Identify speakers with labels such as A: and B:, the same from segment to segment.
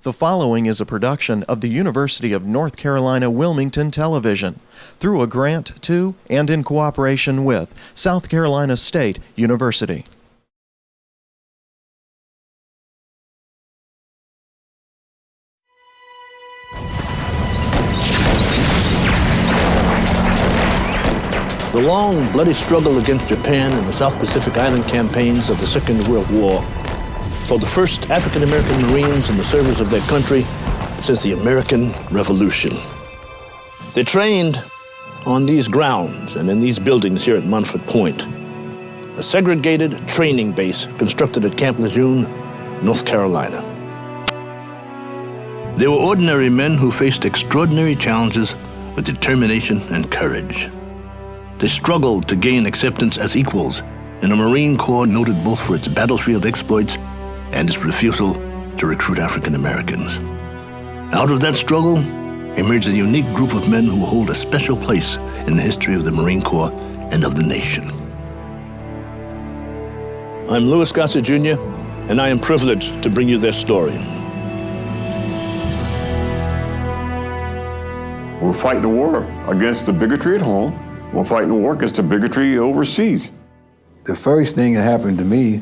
A: The following is a production of the University of North Carolina Wilmington Television through a grant to and in cooperation with South Carolina State University.
B: The long, bloody struggle against Japan in the South Pacific Island campaigns of the Second World War saw the first African-American Marines in the service of their country since the American Revolution. They trained on these grounds and in these buildings here at Montford Point, a segregated training base constructed at Camp Lejeune, North Carolina. They were ordinary men who faced extraordinary challenges with determination and courage. They struggled to gain acceptance as equals in a Marine Corps noted both for its battlefield exploits and its refusal to recruit African Americans. Out of that struggle emerged a unique group of men who hold a special place in the history of the Marine Corps and of the nation. I'm Gossett, Jr., and I am privileged to bring you their story.
C: We're fighting the war against the bigotry at home. We're fighting the war against the bigotry overseas.
D: The first thing that happened to me,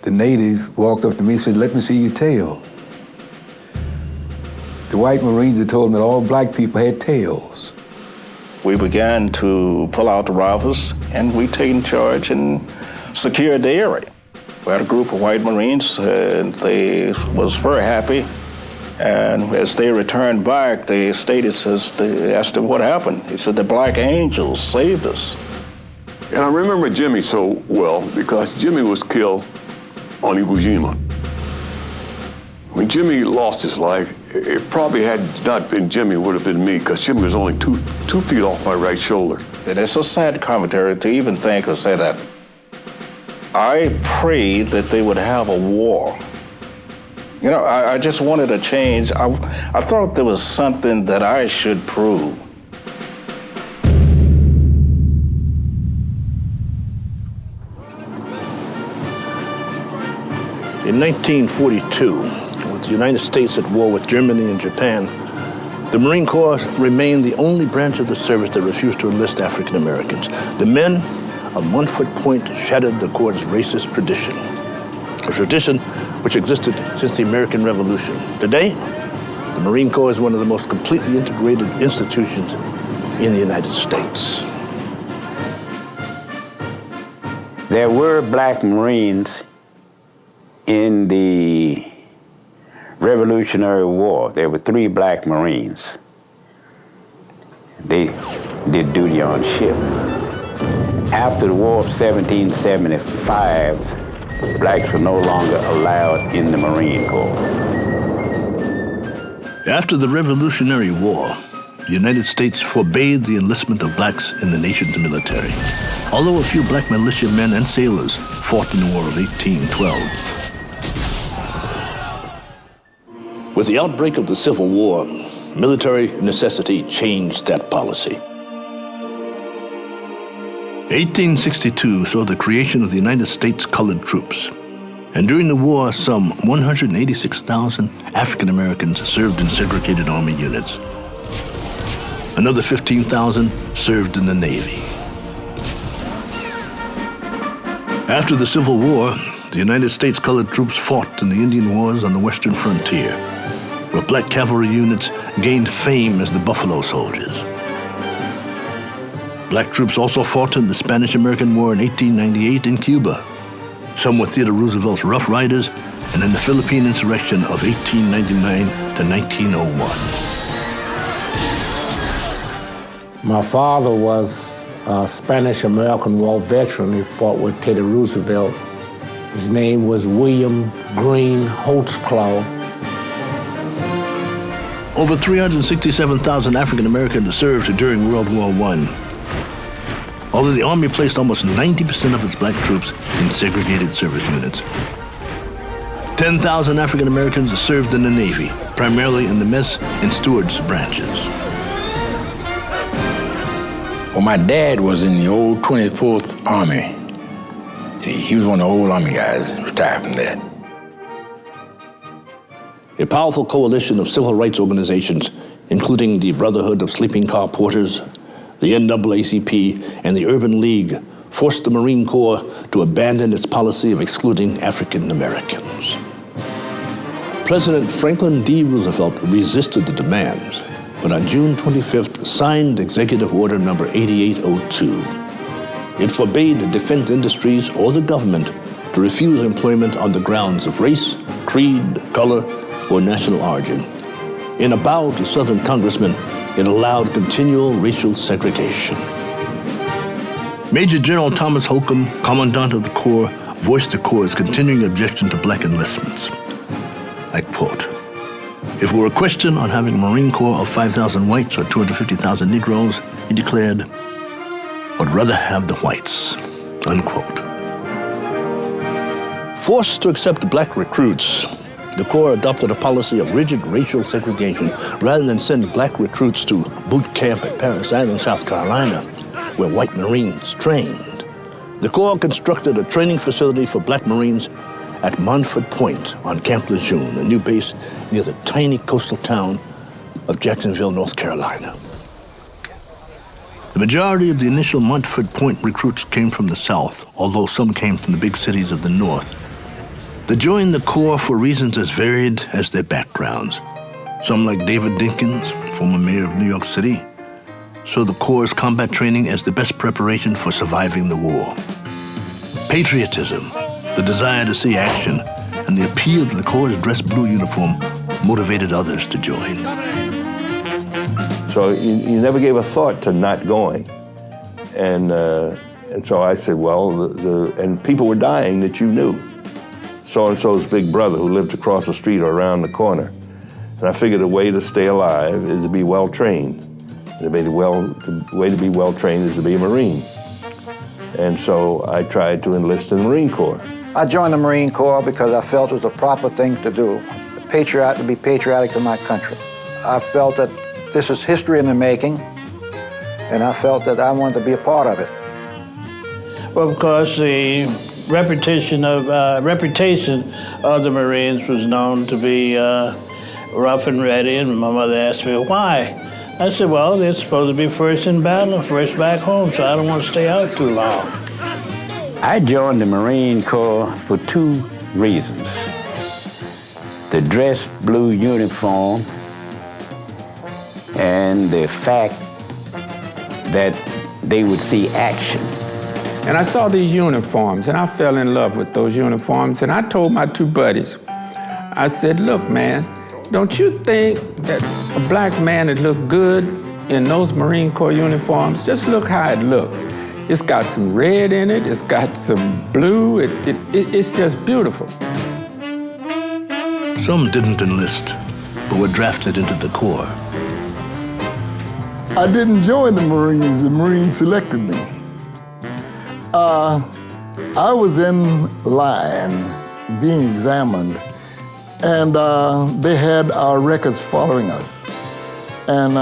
D: the natives walked up to me and said, "Let me see your tail." The white Marines had told me that all black people had tails.
E: We began to pull out the rifles, and we taken charge and secured the area. We had a group of white Marines, and they was very happy. And as they returned back, they asked them what happened. He said, "The Black Angels saved us."
C: And I remember Jimmy so well because Jimmy was killed on Iwo Jima. When Jimmy lost his life, it probably had not been Jimmy, it would have been me, because Jimmy was only two feet off my right shoulder.
E: And it's a sad commentary to even think or say that. I prayed that they would have a war. You know, I just wanted a change. I thought there was something that I should prove.
B: In 1942, with the United States at war with Germany and Japan, the Marine Corps remained the only branch of the service that refused to enlist African Americans. The men of Montford Point shattered the Corps' racist tradition, a tradition which existed since the American Revolution. Today, the Marine Corps is one of the most completely integrated institutions in the United States.
F: There were black Marines in the Revolutionary War. There were 3 black Marines. They did duty on ship. After the War of 1775, blacks were no longer allowed in the Marine Corps.
B: After the Revolutionary War, the United States forbade the enlistment of blacks in the nation's military, although a few black militiamen and sailors fought in the War of 1812. With the outbreak of the Civil War, military necessity changed that policy. 1862 saw the creation of the United States Colored Troops. And during the war, some 186,000 African Americans served in segregated Army units. Another 15,000 served in the Navy. After the Civil War, the United States Colored Troops fought in the Indian Wars on the western frontier, where black cavalry units gained fame as the Buffalo Soldiers. Black troops also fought in the Spanish-American War in 1898 in Cuba. Some were Theodore Roosevelt's Rough Riders, and in the Philippine insurrection of 1899 to 1901.
G: My father was a Spanish-American War veteran. He fought with Teddy Roosevelt. His name was William Green Holtzclaw.
B: Over 367,000 African Americans served during World War I. Although the Army placed almost 90% of its black troops in segregated service units. 10,000 African Americans served in the Navy, primarily in the mess and steward's branches.
H: Well, my dad was in the old 24th Army. See, he was one of the old Army guys, retired from that.
B: A powerful coalition of civil rights organizations, including the Brotherhood of Sleeping Car Porters, the NAACP, and the Urban League, forced the Marine Corps to abandon its policy of excluding African Americans. President Franklin D. Roosevelt resisted the demands, but on June 25th signed Executive Order number 8802. It forbade defense industries or the government to refuse employment on the grounds of race, creed, color, or national origin. In a bow to Southern congressmen, it allowed continual racial segregation. Major General Thomas Holcomb, Commandant of the Corps, voiced the Corps' continuing objection to black enlistments. I quote, "If it were a question on having a Marine Corps of 5,000 whites or 250,000 Negroes," he declared, "I'd rather have the whites," unquote. Forced to accept black recruits, the Corps adopted a policy of rigid racial segregation rather than send black recruits to boot camp at Parris Island, South Carolina, where white Marines trained. The Corps constructed a training facility for black Marines at Montford Point on Camp Lejeune, a new base near the tiny coastal town of Jacksonville, North Carolina. The majority of the initial Montford Point recruits came from the South, although some came from the big cities of the North. They joined the Corps for reasons as varied as their backgrounds. Some, like David Dinkins, former mayor of New York City, saw the Corps' combat training as the best preparation for surviving the war. Patriotism, the desire to see action, and the appeal to the Corps' dress blue uniform motivated others to join.
C: So you never gave a thought to not going. And so I said, well, and people were dying that you knew. So-and-so's big brother who lived across the street or around the corner. And I figured the way to stay alive is to be well-trained. And the way to be well-trained is to be a Marine. And so I tried to enlist in the Marine Corps.
I: I joined the Marine Corps because I felt it was the proper thing to do, to be patriotic to my country. I felt that this is history in the making, and I felt that I wanted to be a part of it.
J: Well, because the reputation of the Marines was known to be rough and ready, and my mother asked me why. I said, well, they're supposed to be first in battle and first back home, so I don't want to stay out too long.
F: I joined the Marine Corps for two reasons. The dress blue uniform and the fact that they would see action.
K: And I saw these uniforms, and I fell in love with those uniforms, and I told my two buddies, I said, look, man, don't you think that a black man would look good in those Marine Corps uniforms? Just look how it looks. It's got some red in it, it's got some blue, it's just beautiful.
B: Some didn't enlist, but were drafted into the Corps.
L: I didn't join the Marines selected me. I was in line being examined, and they had our records following us. And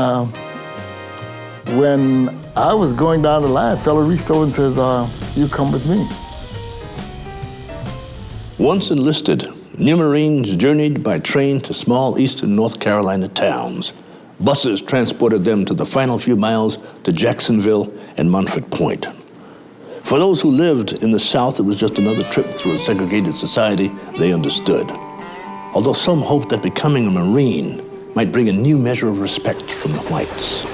L: when I was going down the line, a fellow reached over and says, you come with me.
B: Once enlisted, new Marines journeyed by train to small eastern North Carolina towns. Buses transported them to the final few miles to Jacksonville and Montford Point. For those who lived in the South, it was just another trip through a segregated society they understood. Although some hoped that becoming a Marine might bring a new measure of respect from the whites.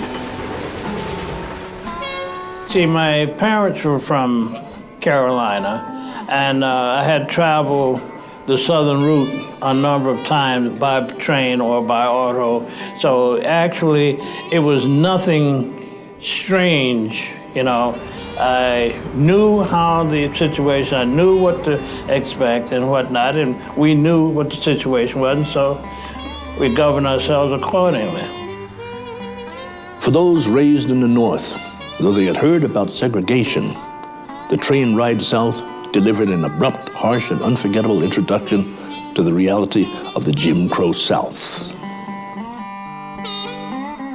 J: See, my parents were from Carolina, and I had traveled the southern route a number of times by train or by auto. So actually, it was nothing strange, you know. I knew how the situation, I knew what to expect and whatnot, and we knew what the situation was, and so we governed ourselves accordingly.
B: For those raised in the North, though they had heard about segregation, the train ride south delivered an abrupt, harsh, and unforgettable introduction to the reality of the Jim Crow South.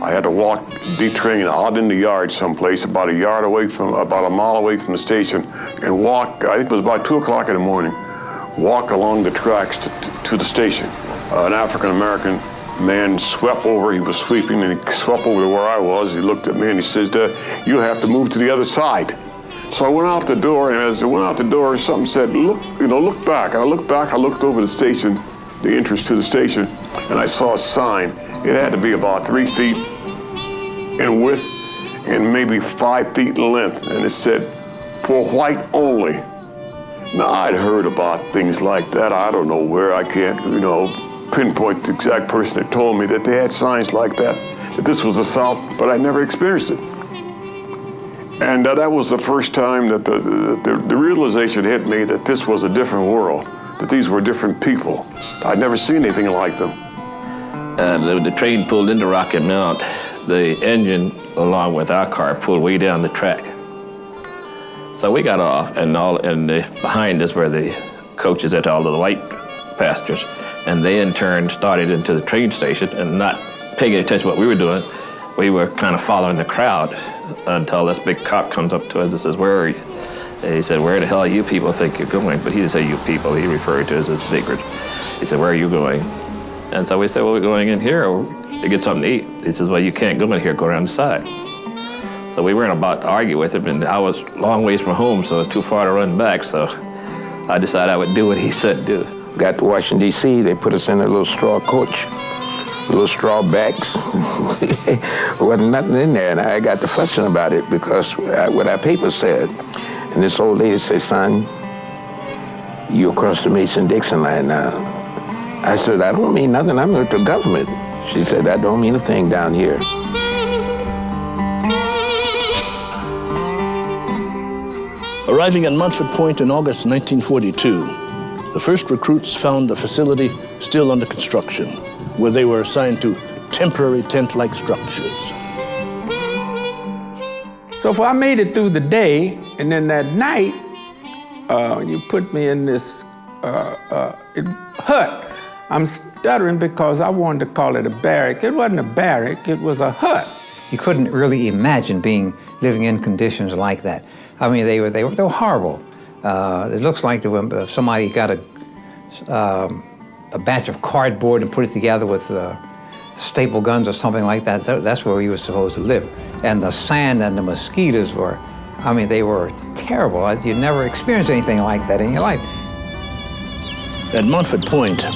C: I had to walk the train out in the yard someplace, about a mile away from the station, and walk, I think it was about 2 o'clock in the morning, walk along the tracks to the station. An African-American man swept over. He was sweeping, and he swept over to where I was. He looked at me, and he says, you have to move to the other side. So I went out the door, and as I went out the door, something said, look back. And I looked back, I looked over the station, the entrance to the station, and I saw a sign. It had to be about 3 feet in width and maybe 5 feet in length, and it said, for white only. Now, I'd heard about things like that. I don't know where. I can't, pinpoint the exact person that told me that they had signs like that this was the South, but I never experienced it. And that was the first time that the realization hit me that this was a different world, that these were different people. I'd never seen anything like them.
E: The train pulled into Rocky Mount. The engine, along with our car, pulled way down the track. So we got off, and behind us were the coaches at all of the white passengers. And they, in turn, started into the train station and not paying attention to what we were doing. We were kind of following the crowd until this big cop comes up to us and says, where are you? And he said, where the hell you people think you're going? But he didn't say you people, he referred to us as niggers. He said, where are you going? And so we said, well, we're going in here to get something to eat. He says, well, you can't go in here, go around the side. So we weren't about to argue with him, and I was a long ways from home, so it was too far to run back, so I decided I would do what he said do.
M: Got to Washington, D.C., they put us in a little straw coach, little straw bags. Wasn't nothing in there, and I got to fussing about it because what our paper said. And this old lady said, son, you across the Mason-Dixon line now. I said, I don't mean nothing, I'm with the government. She said, that don't mean a thing down here.
B: Arriving at Montford Point in August 1942, the first recruits found the facility still under construction, where they were assigned to temporary tent-like structures.
K: So if I made it through the day, and then that night, you put me in this hut. I'm stuttering because I wanted to call it a barrack. It wasn't a barrack, it was a hut.
N: You couldn't really imagine living in conditions like that. I mean, they were horrible. It looks like somebody got a batch of cardboard and put it together with staple guns or something like that. That's where we were supposed to live. And the sand and the mosquitoes they were terrible. You never experienced anything like that in your life.
B: At Montford Point,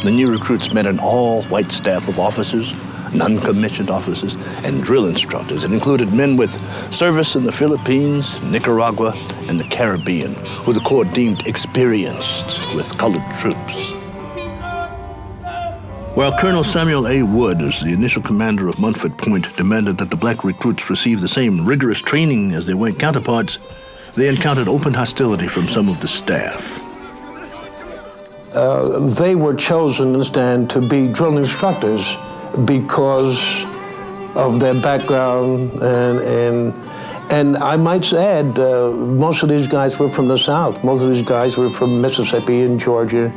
B: the new recruits met an all-white staff of officers, non-commissioned officers, and drill instructors. It included men with service in the Philippines, Nicaragua, and the Caribbean, who the Corps deemed experienced with colored troops. While Colonel Samuel A. Wood, as the initial commander of Montford Point, demanded that the black recruits receive the same rigorous training as their white counterparts, they encountered open hostility from some of the staff.
O: They were chosen instead to be drill instructors because of their background, and I might add, most of these guys were from the South. Most of these guys were from Mississippi and Georgia,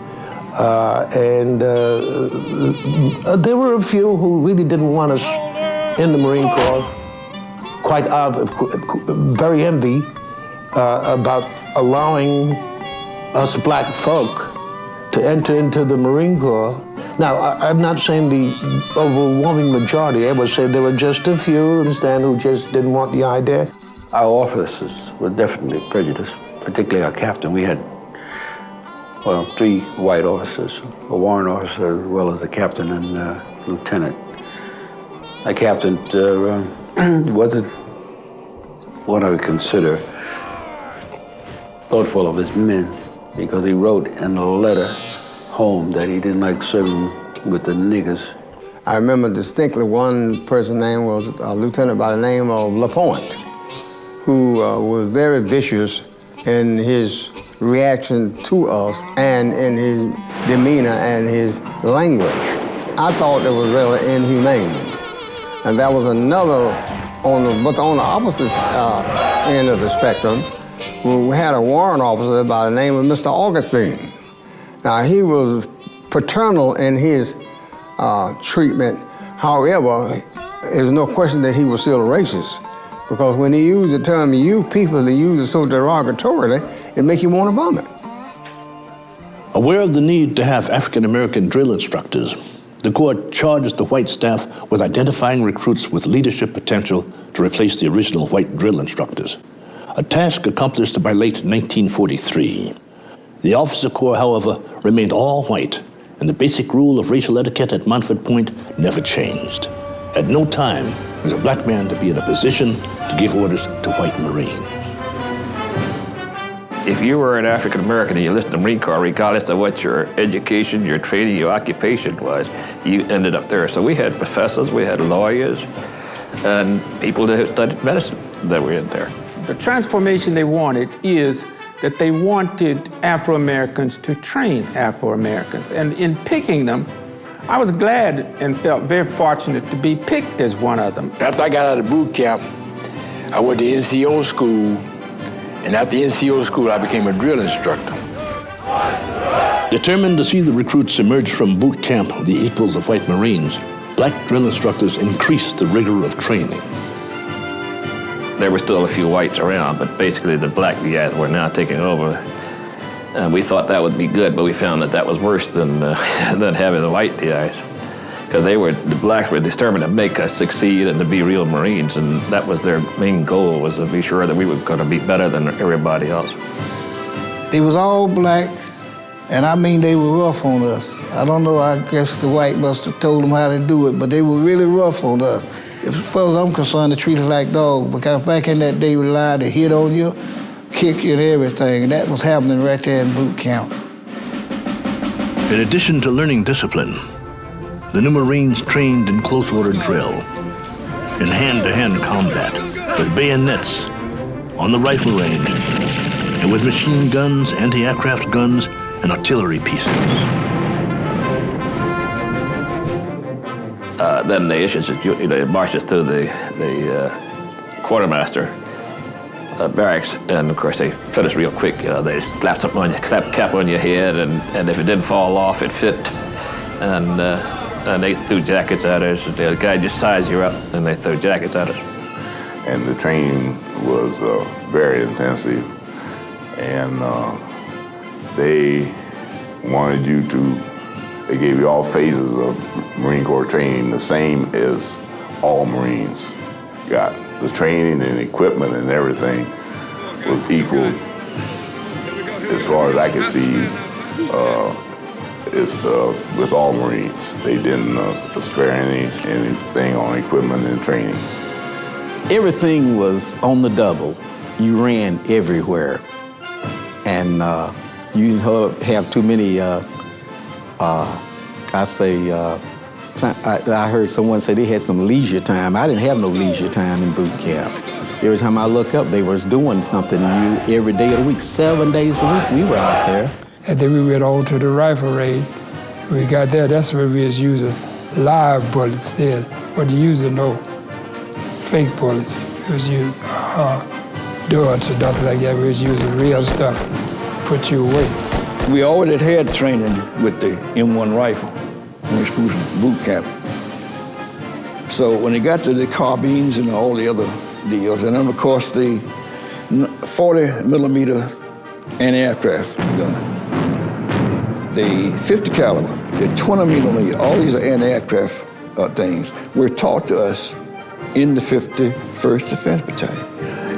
O: and there were a few who really didn't want us in the Marine Corps, very envy about allowing us black folk to enter into the Marine Corps. Now, I'm not saying the overwhelming majority. I would say there were just a few, who just didn't want the idea.
P: Our officers were definitely prejudiced, particularly our captain. We had, 3 white officers, a warrant officer, as well as the captain and lieutenant. Our captain wasn't what I would consider thoughtful of his men, because he wrote in a letter home that he didn't like serving with the niggers.
Q: I remember distinctly one person's name was a lieutenant by the name of LaPointe, who was very vicious in his reaction to us and in his demeanor and his language. I thought it was really inhumane. And there was another, on the opposite end of the spectrum, we had a warrant officer by the name of Mr. Augustine. Now, he was paternal in his treatment. However, there's no question that he was still a racist, because when he used the term "you people," he used it so derogatorily, it makes you want to vomit.
B: Aware of the need to have African-American drill instructors, the Corps charged the white staff with identifying recruits with leadership potential to replace the original white drill instructors, a task accomplished by late 1943. The officer corps, however, remained all white, and the basic rule of racial etiquette at Montford Point never changed. At no time was a black man to be in a position to give orders to white Marines.
R: If you were an African American and you listened to the Marine Corps, regardless of what your education, your training, your occupation was, you ended up there. So we had professors, we had lawyers, and people that studied medicine that were in there.
K: The transformation they wanted is that they wanted Afro-Americans to train Afro-Americans. And in picking them, I was glad and felt very fortunate to be picked as one of them.
H: After I got out of boot camp, I went to NCO school, and after NCO school, I became a drill instructor.
B: Determined to see the recruits emerge from boot camp the equals of white Marines, black drill instructors increased the rigor of training.
R: There were still a few whites around, but basically the black guys were now taking over. And we thought that would be good, but we found that that was worse than having the white guys. Because the blacks were determined to make us succeed and to be real Marines, and that was their main goal, was to be sure that we were going to be better than everybody else.
S: They was all black, and I mean they were rough on us. I don't know, I guess the white must have told them how to do it, but they were really rough on us. As far as I'm concerned, they treated us like dogs, because back in that day, we lied, they hit on you, kick you and everything, and that was happening right there in boot camp.
B: In addition to learning discipline, the new Marines trained in close order drill, in hand-to-hand combat, with bayonets, on the rifle range, and with machine guns, anti-aircraft guns, and artillery pieces.
R: Then they issued, they marched us through the quartermaster barracks, and of course they fit us real quick. They slapped something on you, slapped a cap on your head, and if it didn't fall off, it fit. And they threw jackets at us. The guy just sized you up, and they threw jackets at us.
T: And the training was very intensive, and they wanted you to. They gave you all phases of Marine Corps training, the same as all Marines got. The training and equipment and everything was equal, as far as I could see, with all Marines. They didn't spare anything on equipment and training.
U: Everything was on the double. You ran everywhere, and you didn't have too many. I heard someone say they had some leisure time. I didn't have no leisure time in boot camp. Every time I look up, they was doing something new every day of the week. 7 days a week, we were out there.
V: And then we went on to the rifle range. When we got there, that's where we was using live bullets then. Wasn't using no fake bullets. We was using darts or nothing like that. We was using real stuff, put you away.
W: We already had training with the M1 rifle when we flew from boot camp. So when it got to the carbines and all the other deals, and then of course the 40 millimeter anti-aircraft gun, the 50 caliber, the 20 millimeter, all these are anti-aircraft things were taught to us in the 51st Defense Battalion.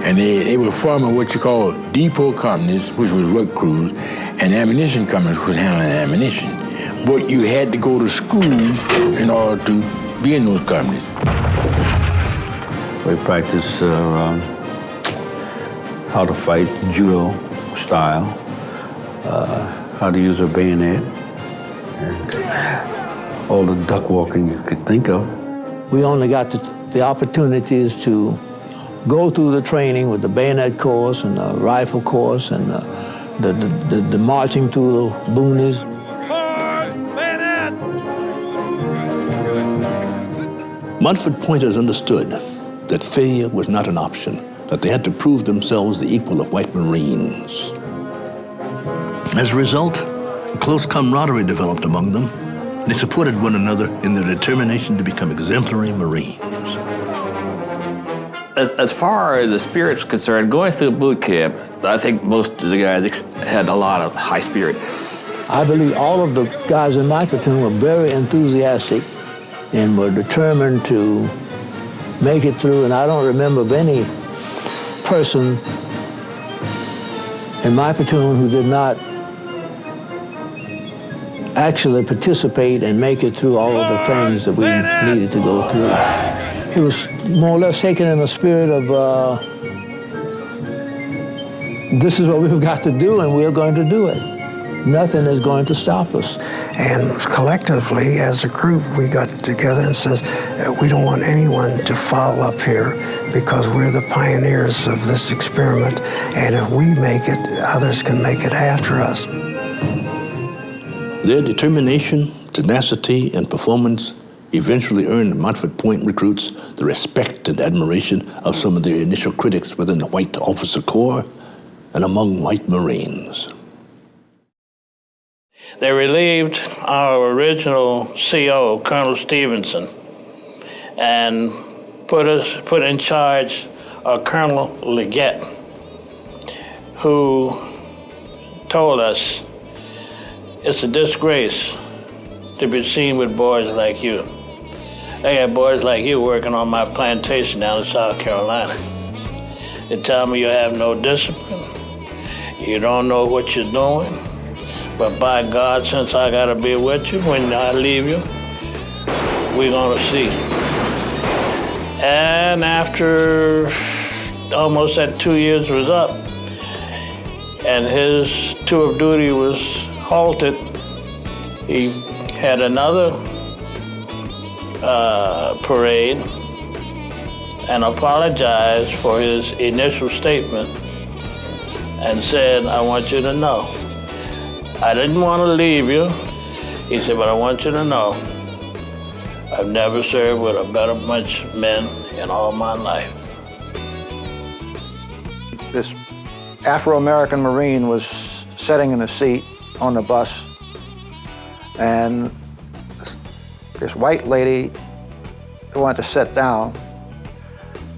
H: And they were forming what you call depot companies, which was work crews, and ammunition companies was handling ammunition. But you had to go to school in order to be in those companies.
P: We practice how to fight judo style, how to use a bayonet, and all the duck walking you could think of.
X: We only got the opportunities to go through the training with the bayonet course and the rifle course and the marching through the boonies.
B: Montford Pointers understood that failure was not an option, that they had to prove themselves the equal of white Marines. As a result, a close camaraderie developed among them. They supported one another in their determination to become exemplary Marines.
R: As far as the spirit's concerned, going through boot camp, I think most of the guys had a lot of high spirit.
X: I believe all of the guys in my platoon were very enthusiastic and were determined to make it through, and I don't remember of any person in my platoon who did not actually participate and make it through all of the things that we needed to go through. It was more or less taken in a spirit of, this is what we've got to do, and we're going to do it. Nothing is going to stop us.
A: And collectively, as a group, we got together and says, we don't want anyone to foul up here because we're the pioneers of this experiment, and if we make it, others can make it after us.
B: Their determination, tenacity, and performance eventually earned Montford Point recruits the respect and admiration of some of their initial critics within the white officer corps and among white Marines.
J: They relieved our original CO, Colonel Stevenson, and put in charge of Colonel Leggett, who told us, it's a disgrace to be seen with boys like you. I got boys like you working on my plantation down in South Carolina. They tell me you have no discipline, you don't know what you're doing, but by God, since I gotta be with you when I leave you, we're gonna see. And after almost that 2 years was up, and his tour of duty was halted, he had another parade and apologized for his initial statement and said, I want you to know, I didn't want to leave you. He said, but I want you to know, I've never served with a better bunch of men in all my life.
D: This Afro-American Marine was sitting in a seat on the bus, and this white lady wanted to sit down,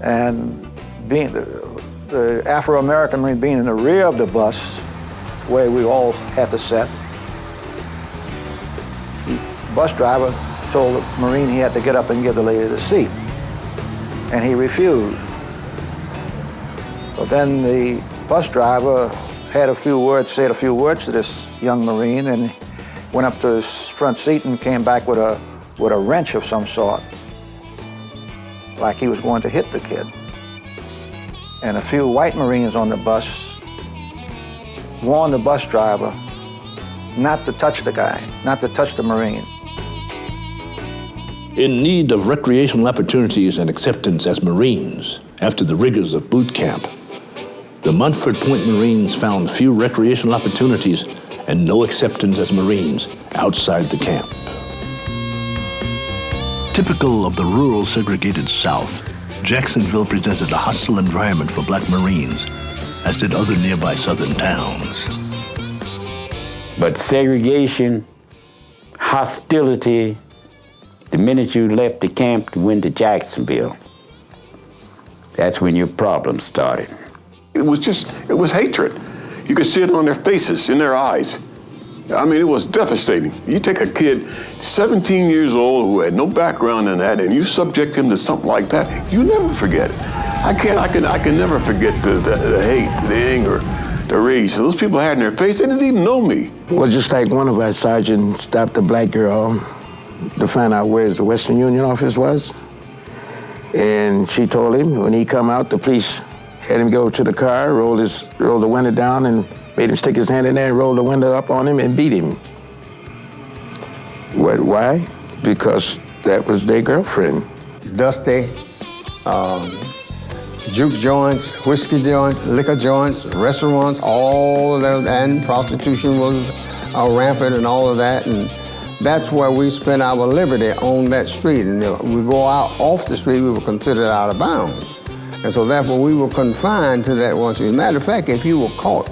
D: and being the Afro-American Marine being in the rear of the bus, where we all had to sit, the bus driver told the Marine he had to get up and give the lady the seat, and he refused. So then the bus driver said a few words to this young Marine, and went up to his front seat and came back with a wrench of some sort, like he was going to hit the kid. And a few white Marines on the bus warned the bus driver not to touch the guy, not to touch the Marine.
B: In need of recreational opportunities and acceptance as Marines after the rigors of boot camp, the Montford Point Marines found few recreational opportunities and no acceptance as Marines outside the camp. Typical of the rural segregated South, Jacksonville presented a hostile environment for black Marines, as did other nearby southern towns.
F: But segregation, hostility, the minute you left the camp to went to Jacksonville, that's when your problems started.
C: It was hatred. You could see it on their faces, in their eyes. I mean, it was devastating. You take a kid, 17 years old, who had no background in that, and you subject him to something like that, you never forget it. I can never forget the hate, the anger, the rage those people had in their face. They didn't even know me.
M: Well, just like one of our sergeants stopped a black girl to find out where the Western Union office was. And she told him when he come out, the police had him go to the car, rolled the window down, and made him stick his hand in there and roll the window up on him and beat him. Why? Because that was their girlfriend.
Q: Dusty, juke joints, whiskey joints, liquor joints, restaurants, all of them, and prostitution was rampant and all of that. And that's where we spent our liberty, on that street. And if we go out off the street, we were considered out of bounds. And so therefore we were confined to that one street. As a matter of fact, if you were caught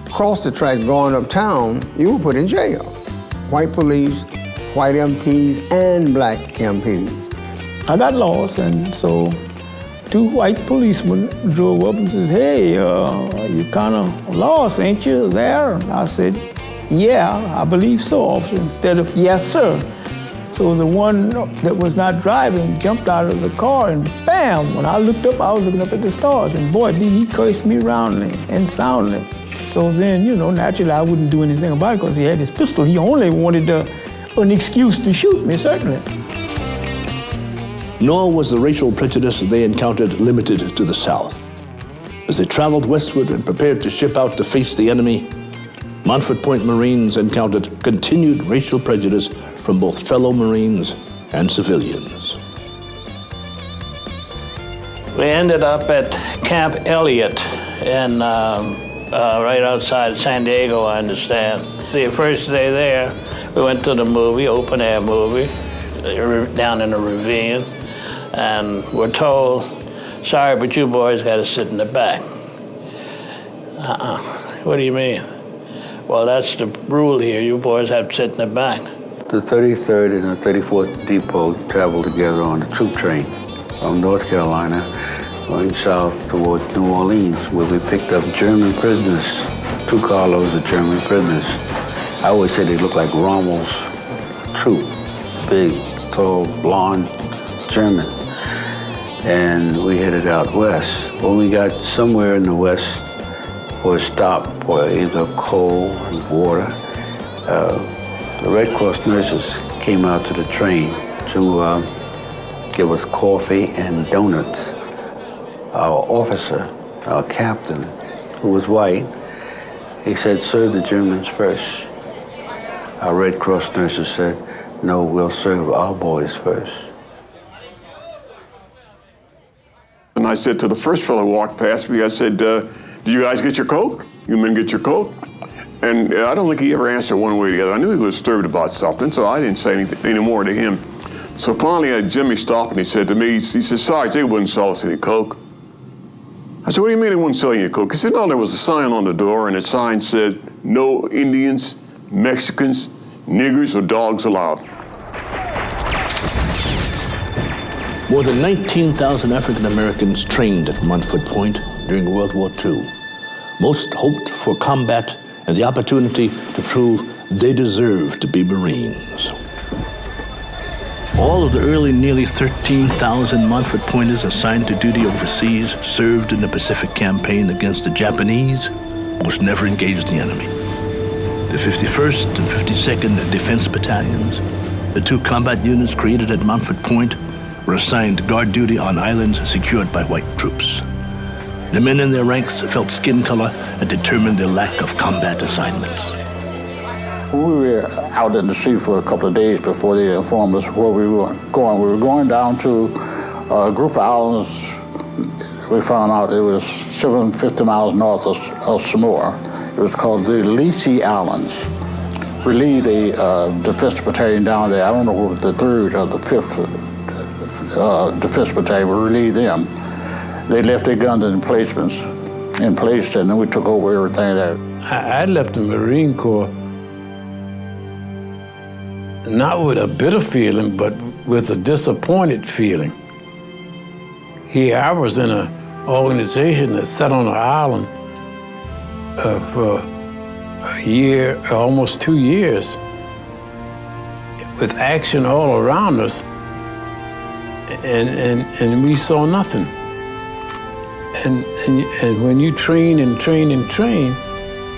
Q: across the track going uptown, you were put in jail. White police, white MPs, and black MPs.
V: I got lost, and so 2 white policemen drove up and says, hey, you kind of lost, ain't you, there? And I said, yeah, I believe so, officer, instead of, yes, sir. So the one that was not driving jumped out of the car and bam, when I looked up, I was looking up at the stars and boy, did he curse me roundly and soundly. So then, you know, naturally I wouldn't do anything about it because he had his pistol. He only wanted an excuse to shoot me, certainly.
B: Nor was the racial prejudice they encountered limited to the South. As they traveled westward and prepared to ship out to face the enemy, Montford Point Marines encountered continued racial prejudice from both fellow Marines and civilians.
J: We ended up at Camp Elliott in right outside San Diego, I understand. The first day there, we went to the movie, open air movie, down in a ravine, and we're told, sorry, but you boys got to sit in the back. What do you mean? Well, that's the rule here. You boys have to sit in the back.
P: The 33rd and the 34th Depot traveled together on the troop train from North Carolina, going south towards New Orleans, where we picked up German prisoners, 2 carloads of German prisoners. I always say they look like Rommel's troop, big, tall, blonde Germans. And we headed out west. When we got somewhere in the west for a stop for either coal and water, the Red Cross nurses came out to the train to give us coffee and donuts. Our officer, our captain, who was white, he said, serve the Germans first. Our Red Cross nurses said, no, we'll serve our boys first.
C: And I said to the first fellow who walked past me, I said, did you guys get your Coke? You men get your Coke? And I don't think he ever answered one way or the other. I knew he was disturbed about something, so I didn't say anything anymore to him. So finally, Jimmy stopped and he said to me, he said, Sarge, they wouldn't sell us any Coke. I said, what do you mean they wouldn't sell you any Coke? He said, no, there was a sign on the door, and the sign said, no Indians, Mexicans, niggers, or dogs allowed.
B: More than 19,000 African Americans trained at Montford Point during World War II. Most hoped for combat and the opportunity to prove they deserved to be Marines. All of the early nearly 13,000 Montford Pointers assigned to duty overseas served in the Pacific Campaign against the Japanese, most never engaged the enemy. The 51st and 52nd Defense Battalions, the 2 combat units created at Montford Point, were assigned guard duty on islands secured by white troops. The men in their ranks felt skin color and determined their lack of combat assignments.
E: We were out in the sea for a couple of days before they informed us where we were going. We were going down to a group of islands. We found out it was 750 miles north of Samoa. It was called the Lisi Islands. We lead a Defense Battalion down there. I don't know what the 3rd or the 5th Defense Battalion, we relieved them. They left their guns in place, and then we took over everything there.
V: I left the Marine Corps not with a bitter feeling, but with a disappointed feeling. Here I was in an organization that sat on an island for a year, almost 2 years, with action all around us, and we saw nothing. And when you train and train and train,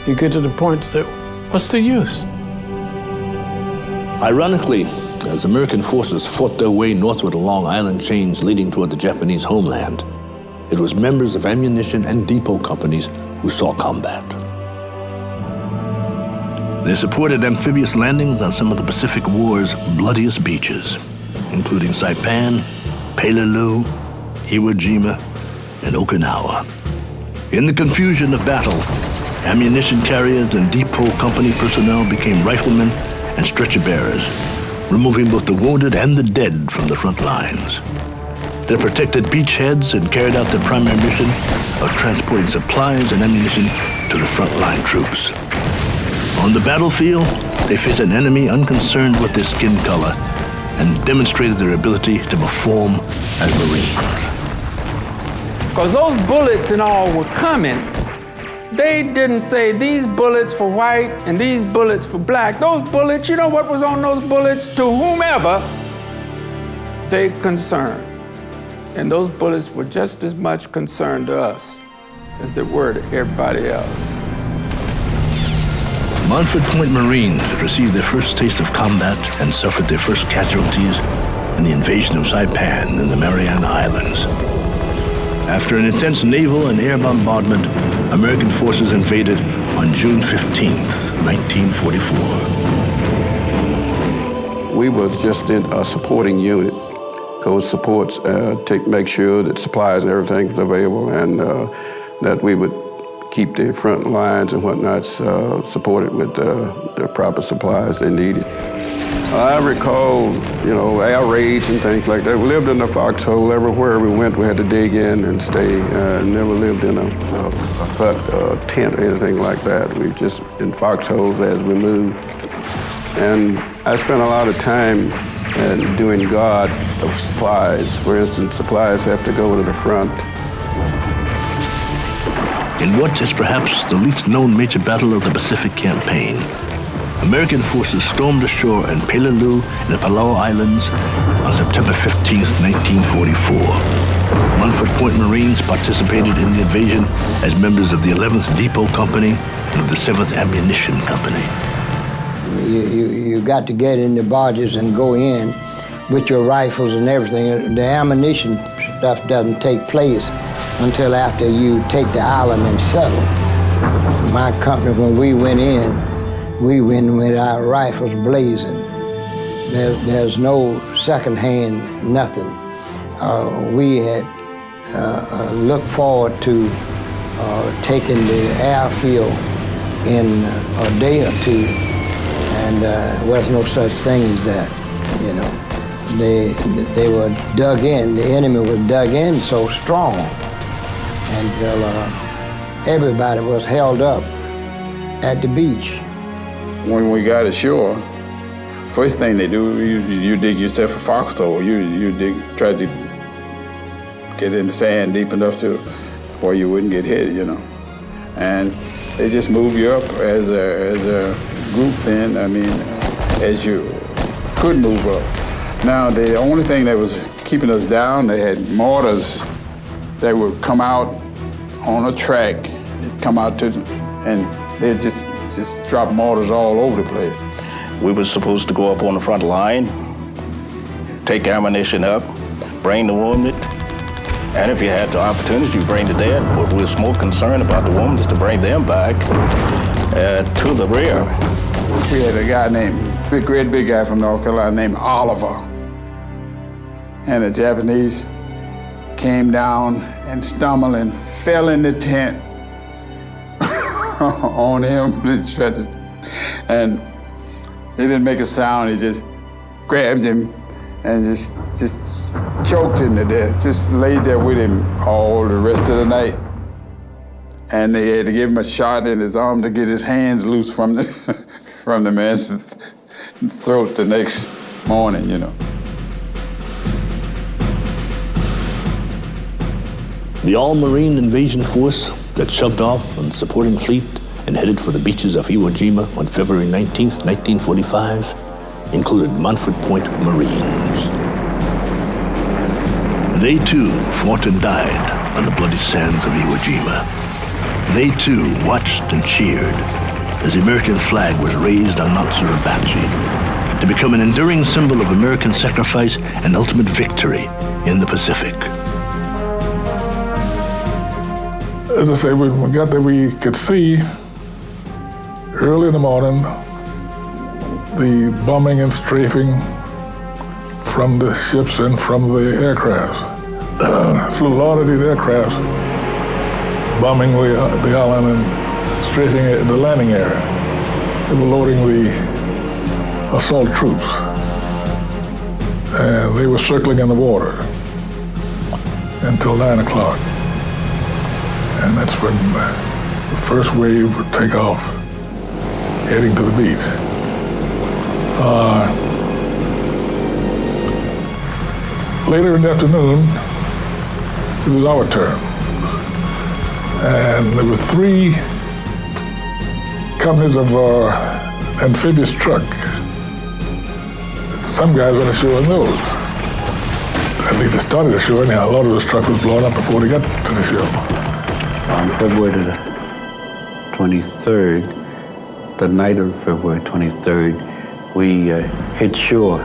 V: you get to the point that, what's the use?
B: Ironically, as American forces fought their way northward along island chains leading toward the Japanese homeland, it was members of ammunition and depot companies who saw combat. They supported amphibious landings on some of the Pacific War's bloodiest beaches, including Saipan, Peleliu, Iwo Jima, and Okinawa. In the confusion of battle, ammunition carriers and depot company personnel became riflemen and stretcher bearers, removing both the wounded and the dead from the front lines. They protected beachheads and carried out their primary mission of transporting supplies and ammunition to the frontline troops. On the battlefield, they faced an enemy unconcerned with their skin color and demonstrated their ability to perform as Marines.
K: Because those bullets and all were coming, They didn't say these bullets for white and these bullets for black. Those bullets, you know what was on those bullets? To whomever they concerned. And those bullets were just as much concerned to us as they were to everybody else.
B: Montford Point Marines received their first taste of combat and suffered their first casualties in the invasion of Saipan in the Mariana Islands. After an intense naval and air bombardment, American forces invaded on June 15th, 1944.
G: We was just in a supporting unit. Those supports make sure that supplies and everything was available, and that we would keep the front lines and whatnot supported with the proper supplies they needed. I recall, air raids and things like that. We lived in a foxhole. Everywhere we went, we had to dig in and stay. Never lived in a hut, a tent, or anything like that. We just in foxholes as we moved. And I spent a lot of time doing guard of supplies. For instance, supplies have to go to the front.
B: In what is perhaps the least known major battle of the Pacific Campaign, American forces stormed ashore in Peleliu in the Palau Islands on September 15, 1944. Montford Point Marines participated in the invasion as members of the 11th Depot Company and of the 7th Ammunition Company.
Q: You got to get in the barges and go in with your rifles and everything. The ammunition stuff doesn't take place until after you take the island and settle. My company, when we went in, we went with our rifles blazing. There's no secondhand nothing. We had looked forward to taking the airfield in a day or two, and there was no such thing as that, They were dug in, the enemy was dug in so strong until everybody was held up at the beach.
E: When we got ashore, first thing they do, you dig yourself a foxhole. You try to get in the sand deep enough to where you wouldn't get hit, And they just move you up as a group then, as you could move up. Now, the only thing that was keeping us down, they had mortars that would come out on a track. They'd come out and they'd just drop mortars all over the place.
I: We were supposed to go up on the front line, take ammunition up, bring the wounded, and if you had the opportunity, you bring the dead. But we were more concerned about the wounded to bring them back to the rear.
E: We had a guy named, great big guy from North Carolina named Oliver. And the Japanese came down and stumbled and fell in the tent on him. And he didn't make a sound. He just grabbed him and just choked him to death. Just laid there with him all the rest of the night. And they had to give him a shot in his arm to get his hands loose from the man's throat the next morning,
B: The all-Marine invasion force that shoved off on the supporting fleet and headed for the beaches of Iwo Jima on February 19, 1945, included Montford Point Marines. They too fought and died on the bloody sands of Iwo Jima. They too watched and cheered as the American flag was raised on Mount Suribachi to become an enduring symbol of American sacrifice and ultimate victory in the Pacific.
L: As I say, when we got there, we could see early in the morning the bombing and strafing from the ships and from the aircraft. Flew a lot of these aircraft bombing the island and strafing the landing area. They were loading the assault troops. And they were circling in the water until 9 o'clock. And that's when the first wave would take off, heading to the beach. Later in the afternoon, it was our turn. And there were 3 companies of amphibious truck. Some guys went ashore in those. At least they started ashore anyhow. A lot of those trucks was blown up before they got to the shore.
P: On February the 23rd, the night of February 23rd, we hit shore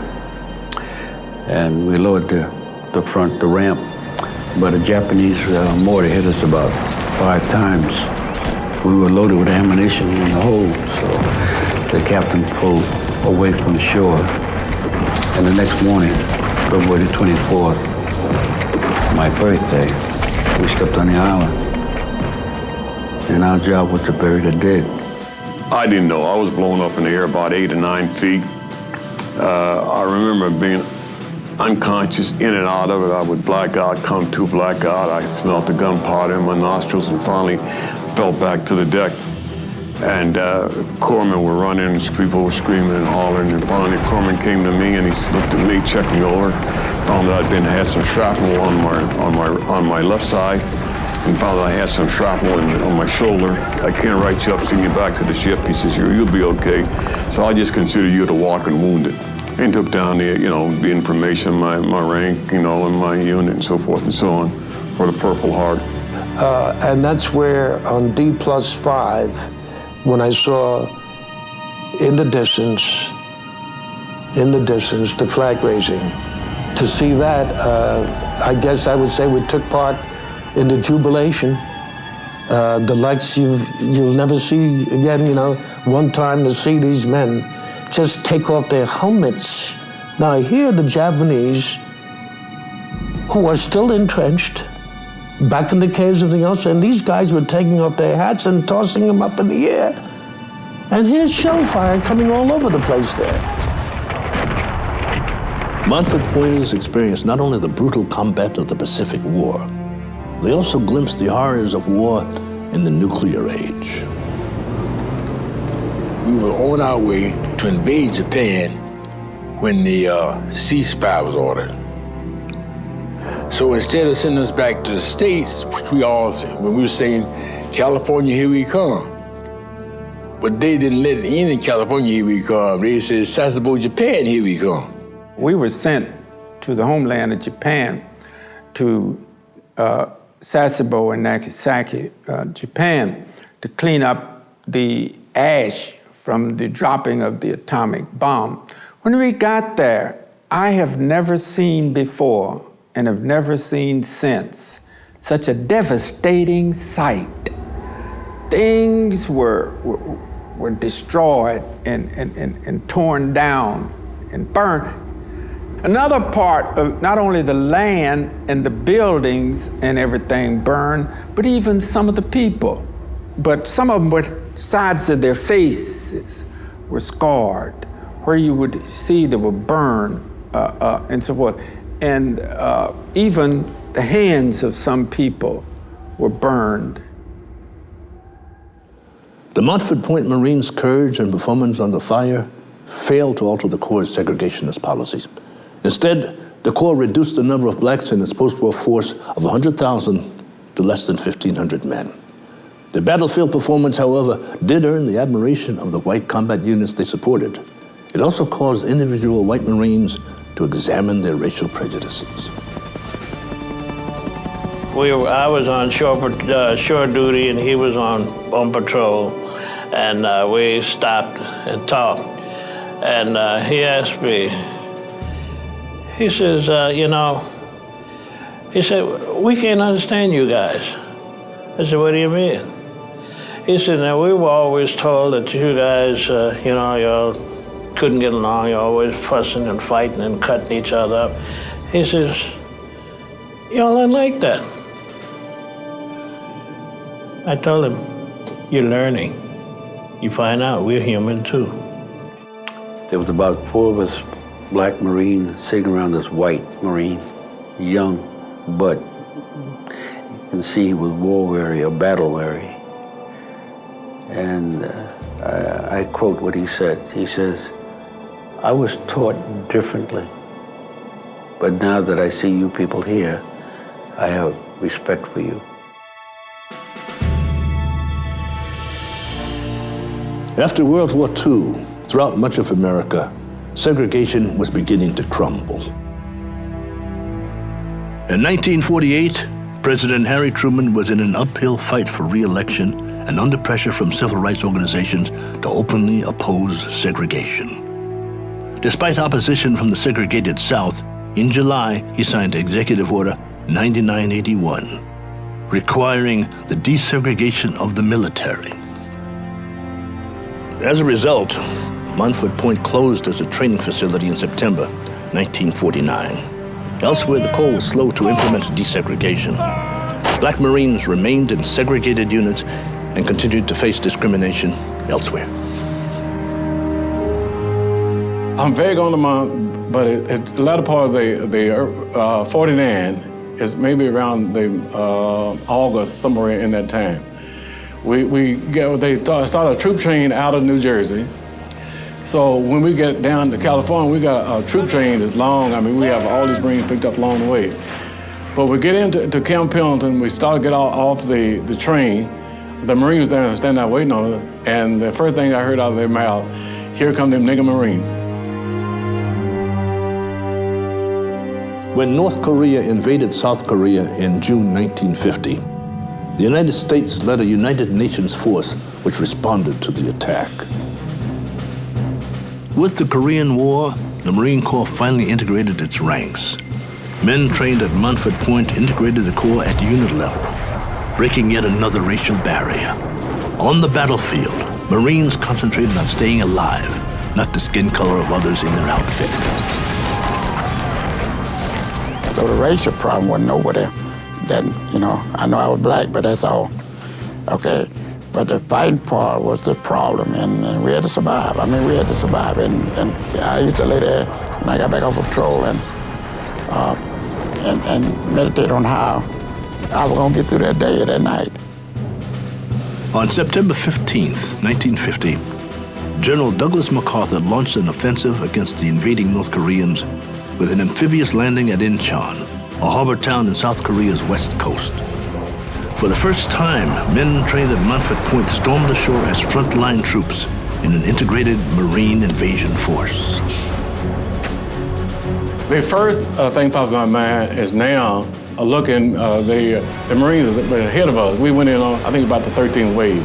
P: and we lowered the ramp, but a Japanese mortar hit us about 5 times. We were loaded with ammunition in the hold, so the captain pulled away from shore. And the next morning, February the 24th, my birthday, we stepped on the island. And our job was to bury the dead.
C: I didn't know. I was blown up in the air about 8 or 9 feet. I remember being unconscious, in and out of it. I would black out, come to black out. I smelled the gunpowder in my nostrils and finally fell back to the deck. And corpsmen were running and people were screaming and hollering. And finally, the corpsman came to me and he looked at me, checked me over, found that had some shrapnel on my left side, and found that I had some shrapnel on my shoulder. I can't write you up, send you back to the ship. He says, you'll be okay. So I just consider you the walking wounded. And took down the, the information, my rank, and my unit and so forth and so on for the Purple Heart.
N: And that's where on D+5, when I saw in the distance, the flag raising, to see that, I guess I would say we took part in the jubilation. The likes you'll never see again, one time to see these men just take off their helmets. Now here the Japanese, who are still entrenched, back in the caves and everything else, and these guys were taking off their hats and tossing them up in the air. And here's shell fire coming all over the place there.
B: Montford Pointers experienced not only the brutal combat of the Pacific War, they also glimpsed the horrors of war in the nuclear age.
H: We were on our way to invade Japan when the ceasefire was ordered. So instead of sending us back to the States, which when we were saying, California, here we come. But they didn't let it end in California, here we come. They said, Sasebo, Japan, here we come.
K: We were sent to the homeland of Japan, to Sasebo and Nagasaki, Japan, to clean up the ash from the dropping of the atomic bomb. When we got there, I have never seen before and have never seen since such a devastating sight. Things were destroyed and torn down and burned. Another part of not only the land and the buildings and everything burned, but even some of the people. But some of them were sides of their faces were scarred, where you would see they were burned and so forth. And even the hands of some people were burned.
B: The Montford Point Marines' courage and performance under fire failed to alter the Corps' segregationist policies. Instead, the Corps reduced the number of blacks in its post-war force of 100,000 to less than 1,500 men. The battlefield performance, however, did earn the admiration of the white combat units they supported. It also caused individual white Marines to examine their racial prejudices.
J: I was on shore duty and he was on patrol, and we stopped and talked. And he asked me, he says, he said, we can't understand you guys. I said, what do you mean? He said, now we were always told that you guys, y'all couldn't get along, you're always fussing and fighting and cutting each other up. He says, y'all ain't like that. I told him, you're learning. You find out we're human too.
P: There was about 4 of us black Marines sitting around this white Marine, young, but you can see he was war-weary or battle-weary. And I quote what he said. He says, I was taught differently, but now that I see you people here, I have respect for you.
B: After World War II, throughout much of America, segregation was beginning to crumble. In 1948, President Harry Truman was in an uphill fight for re-election and under pressure from civil rights organizations to openly oppose segregation. Despite opposition from the segregated South, in July, he signed Executive Order 9981, requiring the desegregation of the military. As a result, Montford Point closed as a training facility in September 1949. Elsewhere, the Corps was slow to implement desegregation. Black Marines remained in segregated units and continued to face discrimination elsewhere.
O: I'm vague on the month, but a latter part of the 49 is maybe around the August, somewhere in that time. They started a troop train out of New Jersey. So when we get down to California, we got a troop train that's long. I mean, we have all these Marines picked up along the way. But we get into Camp Pendleton, we start to get off the train. The Marines there standing there waiting on us, and the first thing I heard out of their mouth, here come them nigger Marines.
B: When North Korea invaded South Korea in June 1950, the United States led a United Nations force which responded to the attack. With the Korean War, the Marine Corps finally integrated its ranks. Men trained at Montford Point integrated the Corps at unit level, breaking yet another racial barrier. On the battlefield, Marines concentrated on staying alive, not the skin color of others in their outfit.
E: So the racial problem wasn't over there. That, I know I was black, but that's all. Okay, but the fighting part was the problem, and we had to survive. I mean, we had to survive, and I used to lay there when I got back off patrol and meditate on how I was gonna get through that day or that night.
B: On September 15th, 1950, General Douglas MacArthur launched an offensive against the invading North Koreans with an amphibious landing at Incheon, a harbor town in South Korea's west coast. For the first time, men trained at Montford Point stormed ashore as frontline troops in an integrated Marine invasion force.
O: The first thing popped in my mind is now looking, the Marines ahead of us. We went in on, I think, about the 13th wave.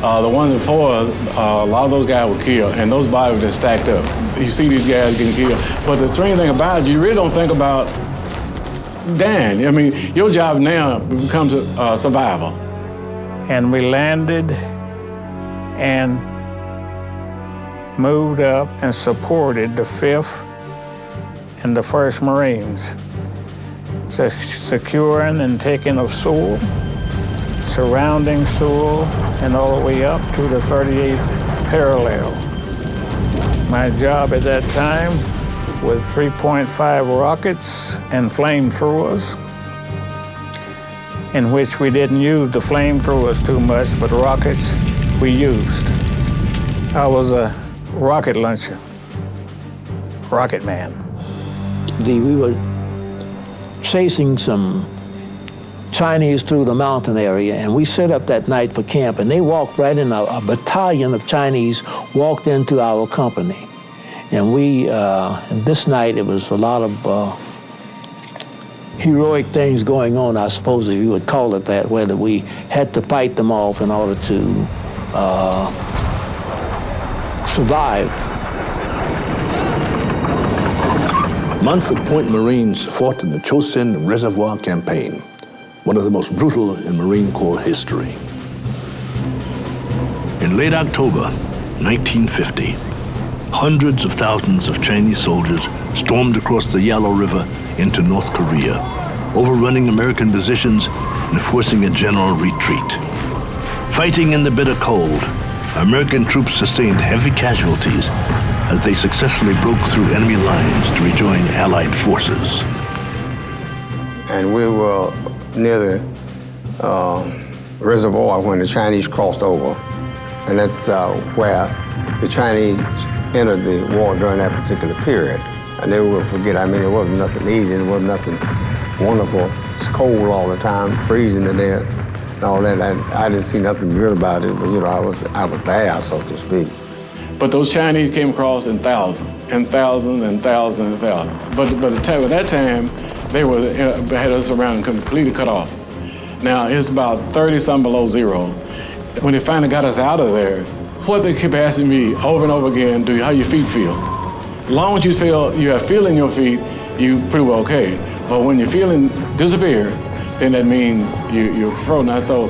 O: The ones before us, a lot of those guys were killed, and those bodies were just stacked up. You see these guys getting killed. But the strange thing about it, you really don't think about dying. I mean, your job now becomes survival.
S: And we landed and moved up and supported the 5th and the 1st Marines, securing and taking of Sewell, surrounding Sewell, and all the way up to the 38th parallel. My job at that time was 3.5 rockets and flamethrowers, in which we didn't use the flamethrowers too much, but rockets we used. I was a rocket launcher, rocket man.
X: We were chasing some Chinese through the mountain area, and we set up that night for camp, and they walked right in, a battalion of Chinese walked into our company. And and this night it was a lot of heroic things going on, I suppose if you would call it that, whether we had to fight them off in order to survive.
B: Montford Point Marines fought in the Chosin Reservoir Campaign, one of the most brutal in Marine Corps history. In late October 1950, hundreds of thousands of Chinese soldiers stormed across the Yellow River into North Korea, overrunning American positions and forcing a general retreat. Fighting in the bitter cold, American troops sustained heavy casualties as they successfully broke through enemy lines to rejoin Allied forces.
Q: And we were near the reservoir when the Chinese crossed over. And that's where the Chinese entered the war during that particular period. I never will forget, I mean, it wasn't nothing easy, it wasn't nothing wonderful. It's cold all the time, freezing to death. and all that. I didn't see nothing good about it, but I was there, so to speak.
O: But those Chinese came across in thousands, and thousands, and thousands, and thousands. But at that time, they had us around completely cut off. Now, it's about 30-something below zero. When they finally got us out of there, what they kept asking me over and over again, how your feet feel? As long as you have feel in your feet, you pretty well okay. But when your feeling disappear, then that means you're frozen. So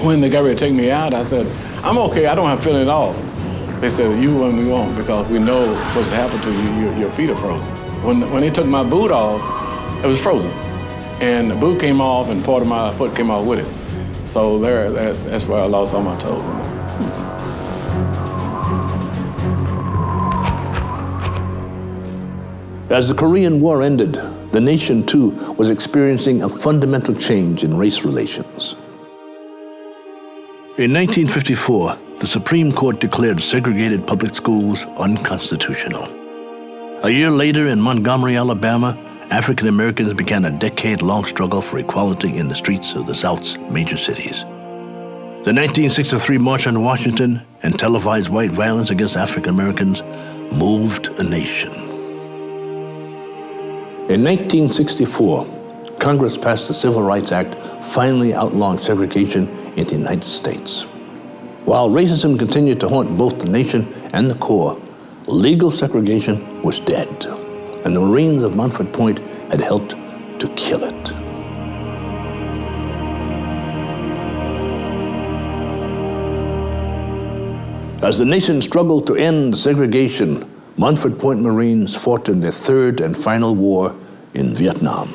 O: when they got ready to take me out, I said, I'm okay, I don't have feeling at all. They said, you and we won't, because we know what's happened to you, your feet are frozen. When they took my boot off, it was frozen. And the boot came off and part of my foot came off with it. So that's where I lost all my toes.
B: As the Korean War ended, the nation too was experiencing a fundamental change in race relations. In 1954, the Supreme Court declared segregated public schools unconstitutional. A year later, in Montgomery, Alabama, African Americans began a decade-long struggle for equality in the streets of the South's major cities. The 1963 March on Washington and televised white violence against African Americans moved a nation. In 1964, Congress passed the Civil Rights Act, finally outlawing segregation in the United States. While racism continued to haunt both the nation and the Corps, legal segregation was dead, and the Marines of Montford Point had helped to kill it. As the nation struggled to end segregation, Montford Point Marines fought in their third and final war in Vietnam.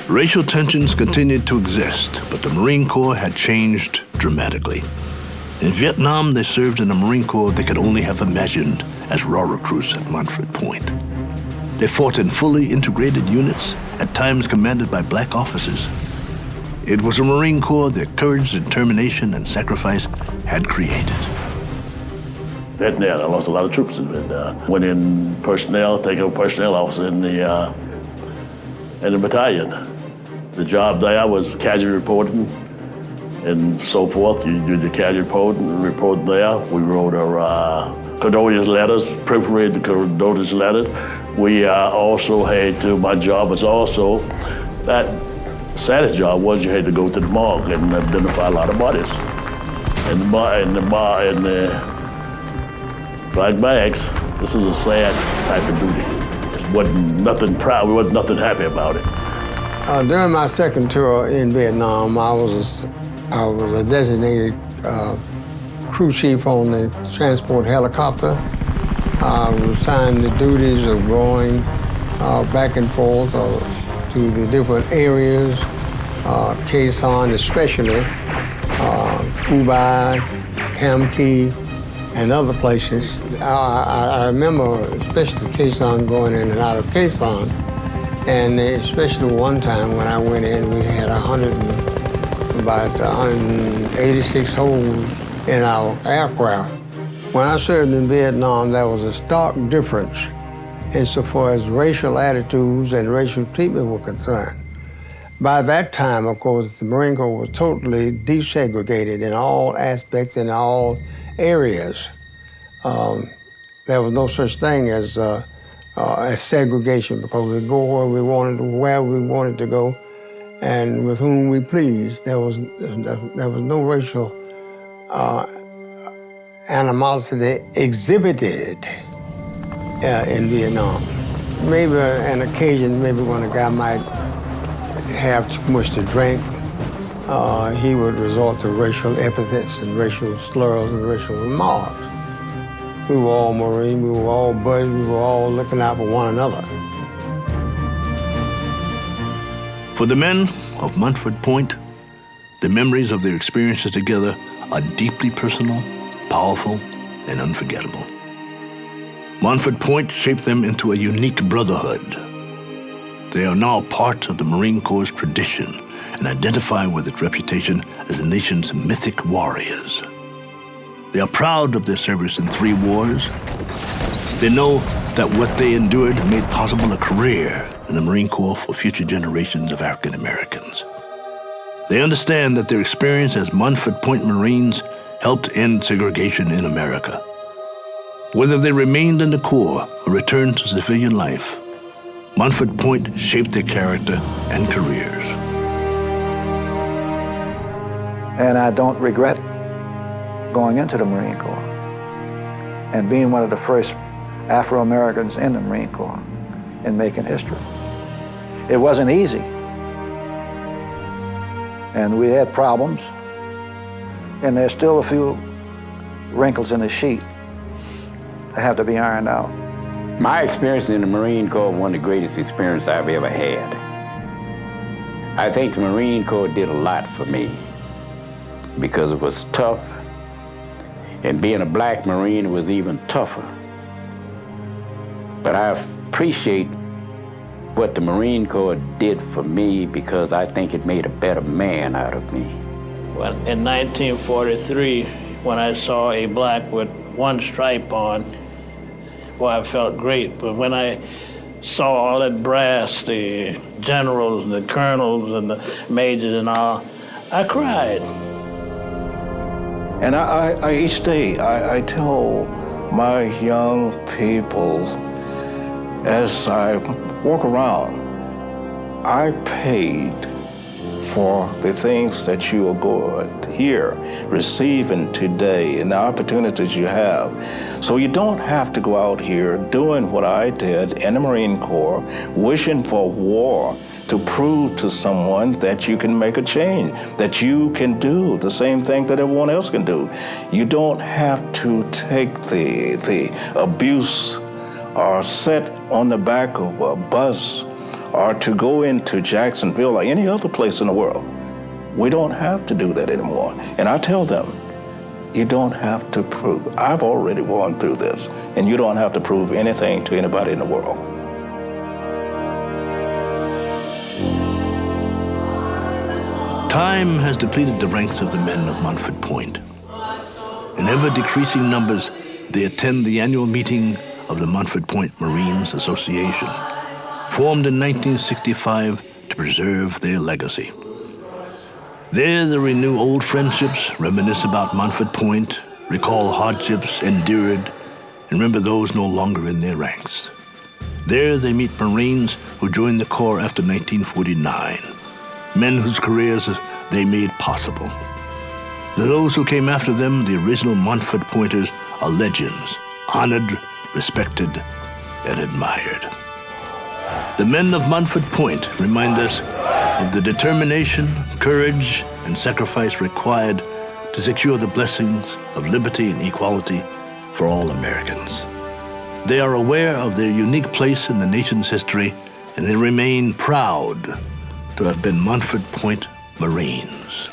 B: Racial tensions continued to exist, but the Marine Corps had changed dramatically. In Vietnam, they served in a Marine Corps they could only have imagined as raw recruits at Montford Point. They fought in fully integrated units, at times commanded by black officers. It was a Marine Corps their courage, determination, and sacrifice had created.
R: Vietnam, I lost a lot of troops in Vietnam. Went in personnel, taking over personnel officer in the battalion. The job there was casualty reporting and so forth. You do the casualty report there. We wrote our condolence letters, proofread the condolence letters. We also had to, my job was also, that saddest job was you had to go to the morgue and identify a lot of bodies. And the black bags, this was a sad type of duty. It wasn't nothing proud, we wasn't nothing happy about it.
Q: During my second tour in Vietnam, I was a designated crew chief on the transport helicopter. I was assigned the duties of going back and forth to the different areas, Khe Sanh especially, Phu Bai, Tam Kỳ, and other places. I remember especially Khe Sanh, going in and out of Khe Sanh, and especially one time when I went in, we had about 186 holes in our aircraft. When I served in Vietnam, there was a stark difference insofar as racial attitudes and racial treatment were concerned. By that time, of course, the Marine Corps was totally desegregated in all aspects, in all areas. There was no such thing as segregation, because we go where we wanted to go, and with whom we pleased. There was no racial animosity exhibited in Vietnam. Maybe an occasion, maybe when a guy might have too much to drink, he would resort to racial epithets and racial slurs and racial remarks. We were all Marines, we were all buddies, we were all looking out for one another.
B: For the men of Montford Point, the memories of their experiences together are deeply personal, powerful, and unforgettable. Montford Point shaped them into a unique brotherhood. They are now part of the Marine Corps' tradition and identify with its reputation as the nation's mythic warriors. They are proud of their service in 3 wars. They know that what they endured made possible a career in the Marine Corps for future generations of African Americans. They understand that their experience as Montford Point Marines helped end segregation in America. Whether they remained in the Corps or returned to civilian life, Montford Point shaped their character and careers.
D: And I don't regret going into the Marine Corps and being one of the first Afro-Americans in the Marine Corps in making history. It wasn't easy. And we had problems. And there's still a few wrinkles in the sheet that have to be ironed out.
F: My experience in the Marine Corps was one of the greatest experiences I've ever had. I think the Marine Corps did a lot for me because it was tough, and being a black Marine was even tougher. But I appreciate what the Marine Corps did for me because I think it made a better man out of me.
J: Well, in 1943, when I saw a black with one stripe on, well, I felt great. But when I saw all that brass, the generals and the colonels and the majors and all, I cried.
I: And I each day, I tell my young people as I walk around, I paid for the things that you are going to hear, receiving today, and the opportunities you have. So you don't have to go out here doing what I did in the Marine Corps, wishing for war to prove to someone that you can make a change, that you can do the same thing that everyone else can do. You don't have to take the abuse or sit on the back of a bus or to go into Jacksonville or any other place in the world. We don't have to do that anymore. And I tell them, you don't have to prove. I've already gone through this, and you don't have to prove anything to anybody in the world.
B: Time has depleted the ranks of the men of Montford Point. In ever-decreasing numbers, they attend the annual meeting of the Montford Point Marines Association, formed in 1965 to preserve their legacy. There they renew old friendships, reminisce about Montford Point, recall hardships endured, and remember those no longer in their ranks. There they meet Marines who joined the Corps after 1949, men whose careers they made possible. Those who came after them, the original Montford Pointers, are legends, honored, respected, and admired. The men of Montford Point remind us of the determination, courage, and sacrifice required to secure the blessings of liberty and equality for all Americans. They are aware of their unique place in the nation's history, and they remain proud to have been Montford Point Marines.